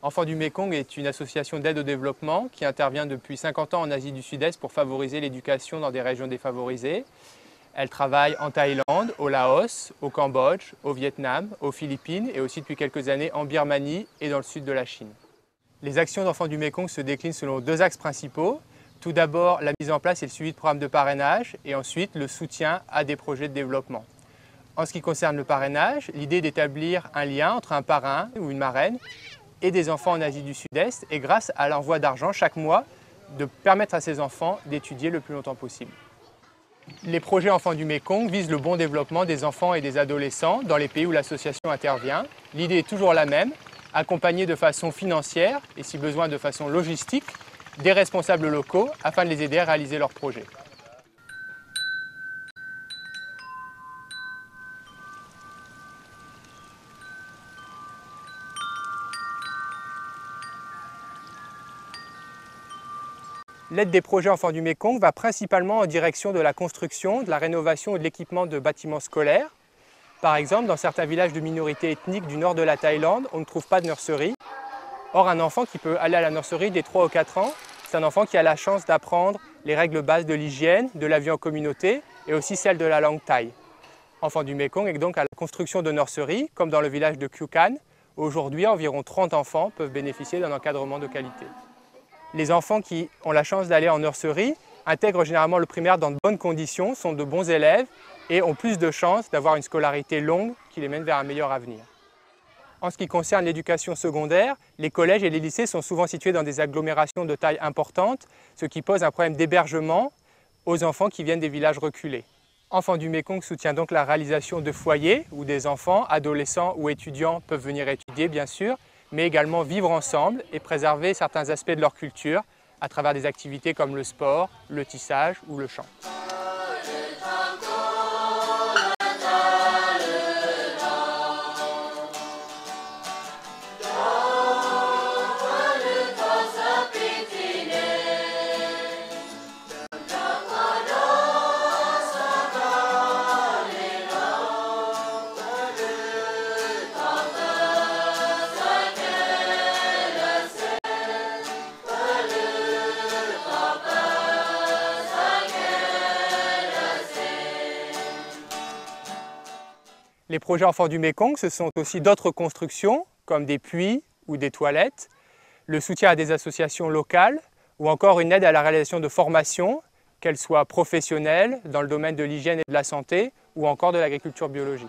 Enfants du Mékong est une association d'aide au développement qui intervient depuis 50 ans en Asie du Sud-Est pour favoriser l'éducation dans des régions défavorisées. Elle travaille en Thaïlande, au Laos, au Cambodge, au Vietnam, aux Philippines et aussi depuis quelques années en Birmanie et dans le sud de la Chine. Les actions d'Enfants du Mékong se déclinent selon deux axes principaux. Tout d'abord, la mise en place et le suivi de programmes de parrainage et ensuite le soutien à des projets de développement. En ce qui concerne le parrainage, l'idée est d'établir un lien entre un parrain ou une marraine et des enfants en Asie du Sud-Est et grâce à l'envoi d'argent chaque mois, de permettre à ces enfants d'étudier le plus longtemps possible. Les projets Enfants du Mékong visent le bon développement des enfants et des adolescents dans les pays où l'association intervient. L'idée est toujours la même, accompagner de façon financière et si besoin de façon logistique des responsables locaux afin de les aider à réaliser leurs projets. L'aide des projets Enfants du Mékong va principalement en direction de la construction, de la rénovation et de l'équipement de bâtiments scolaires. Par exemple, dans certains villages de minorités ethniques du nord de la Thaïlande, on ne trouve pas de nurserie. Or, un enfant qui peut aller à la nurserie dès 3 ou 4 ans, c'est un enfant qui a la chance d'apprendre les règles bases de l'hygiène, de la vie en communauté et aussi celles de la langue thaï. Enfants du Mékong est donc à la construction de nurseries, comme dans le village de Khieu Khan. Aujourd'hui, environ 30 enfants peuvent bénéficier d'un encadrement de qualité. Les enfants qui ont la chance d'aller en nurserie intègrent généralement le primaire dans de bonnes conditions, sont de bons élèves et ont plus de chances d'avoir une scolarité longue qui les mène vers un meilleur avenir. En ce qui concerne l'éducation secondaire, les collèges et les lycées sont souvent situés dans des agglomérations de taille importante, ce qui pose un problème d'hébergement aux enfants qui viennent des villages reculés. Enfants du Mékong soutient donc la réalisation de foyers où des enfants, adolescents ou étudiants peuvent venir étudier bien sûr, mais également vivre ensemble et préserver certains aspects de leur culture à travers des activités comme le sport, le tissage ou le chant. Les projets Enfants du Mékong, ce sont aussi d'autres constructions, comme des puits ou des toilettes, le soutien à des associations locales ou encore une aide à la réalisation de formations, qu'elles soient professionnelles, dans le domaine de l'hygiène et de la santé ou encore de l'agriculture biologique.